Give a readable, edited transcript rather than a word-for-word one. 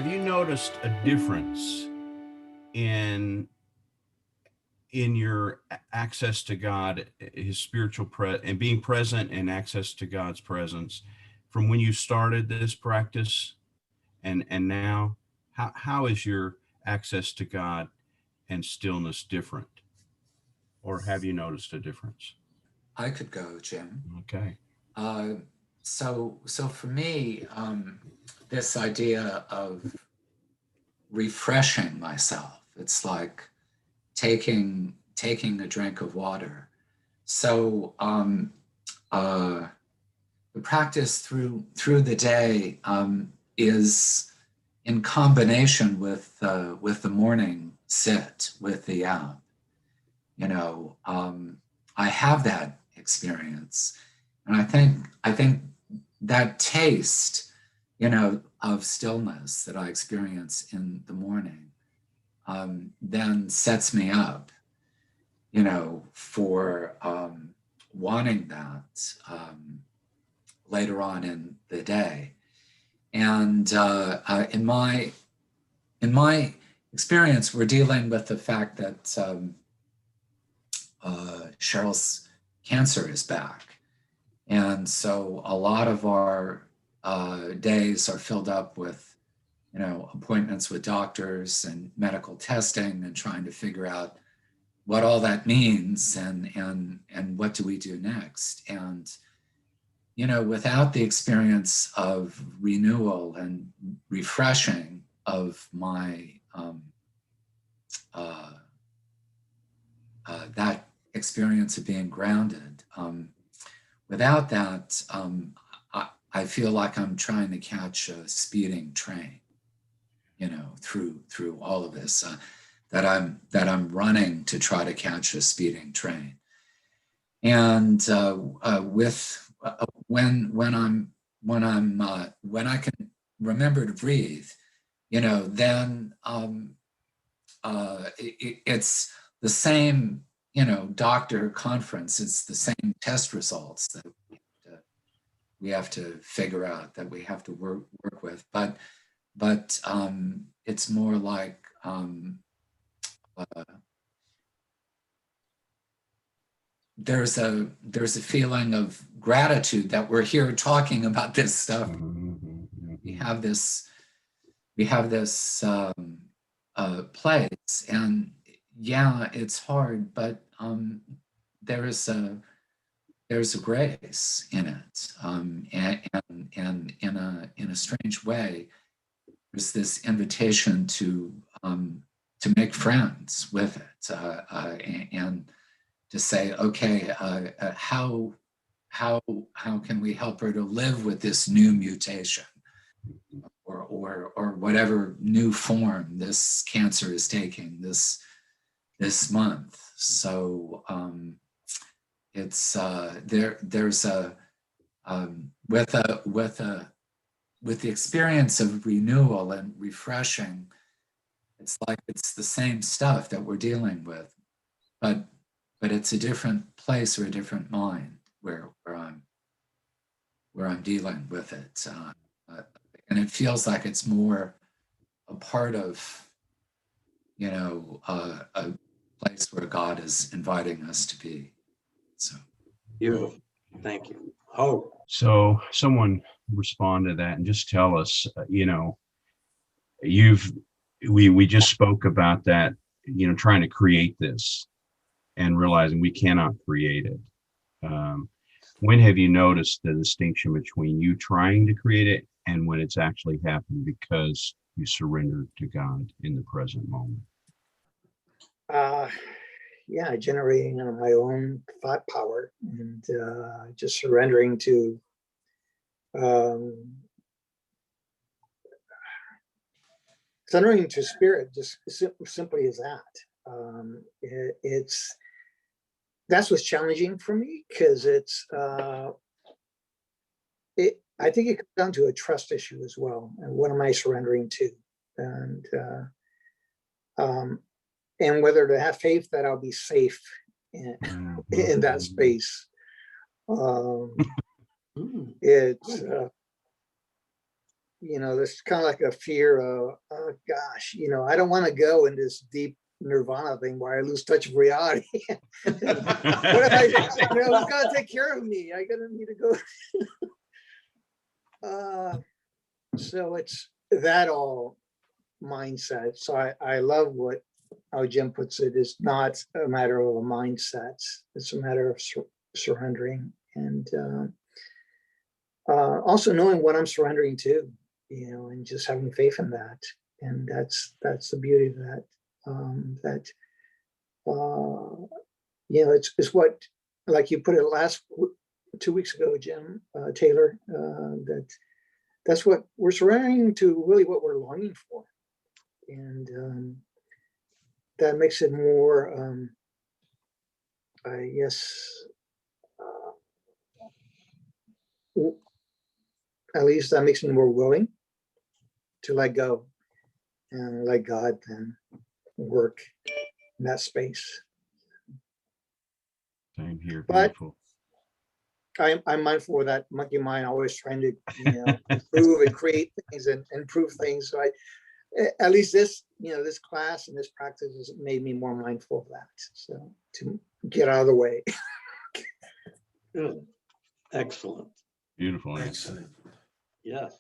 have you noticed a difference in your access to God, his spiritual and being present and access to God's presence from when you started this practice and now? How is your access to God and stillness different? Or have you noticed a difference? I could go, Jim. Okay. So for me, this idea of refreshing myself, it's like taking a drink of water. So the practice through the day is in combination with the morning sit with the app. You know, I have that experience, and I think that taste, of stillness that I experience in the morning, then sets me up, for wanting that later on in the day. And in my experience, we're dealing with the fact that Cheryl's cancer is back, and so a lot of our days are filled up with, appointments with doctors and medical testing and trying to figure out what all that means and what do we do next. And without the experience of renewal and refreshing of my that experience of being grounded, without that, I feel like I'm trying to catch a speeding train, through all of this, that I'm running to try to catch a speeding train. And with when I can remember to breathe, then it's the same, doctor conference. It's the same test results that we have to figure out, that we have to work with. But it's more like there's a feeling of gratitude that we're here talking about this stuff. We have this place, and yeah, it's hard, but there's a grace in it, and in a strange way, there's this invitation to make friends with it, and to say, okay, how can we help her to live with this new mutation, or whatever new form this cancer is taking this month. So it's there's a with the experience of renewal and refreshing, it's like it's the same stuff that we're dealing with, but it's a different place or a different mind where I'm dealing with it, and it feels like it's more a part of, a place where God is inviting us to be. So beautiful. Thank you. Oh, So someone respond to that and just tell us, we just spoke about that, trying to create this and realizing we cannot create it. When have you noticed the distinction between you trying to create it and when it's actually happened because you surrendered to God in the present moment? Yeah, generating my own thought power, and just surrendering to spirit, just simply as that. That's what's challenging for me, because I think it comes down to a trust issue as well. And what am I surrendering to? And whether to have faith that I'll be safe in that space. It's there's kind of like a fear of, oh gosh, I don't want to go in this deep nirvana thing where I lose touch of reality. What if who's gonna take care of me? I gotta need to go. So it's that all mindset. So I love how Jim puts it. It's not a matter of a mindset. It's a matter of surrendering and also knowing what I'm surrendering to, and just having faith in that. And that's the beauty of that. It's what, like you put it 2 weeks ago, Jim Taylor, that's what we're surrendering to, really what we're longing for. And that makes it more, I guess, at least that makes me more willing to let go and let God then work in that space. Same here. But Beautiful. I'm mindful of that monkey mind, always trying to improve and create things and improve things. So at least this class and this practice has made me more mindful of that. So to get out of the way. Good. Excellent. Beautiful answer. Excellent. Yes.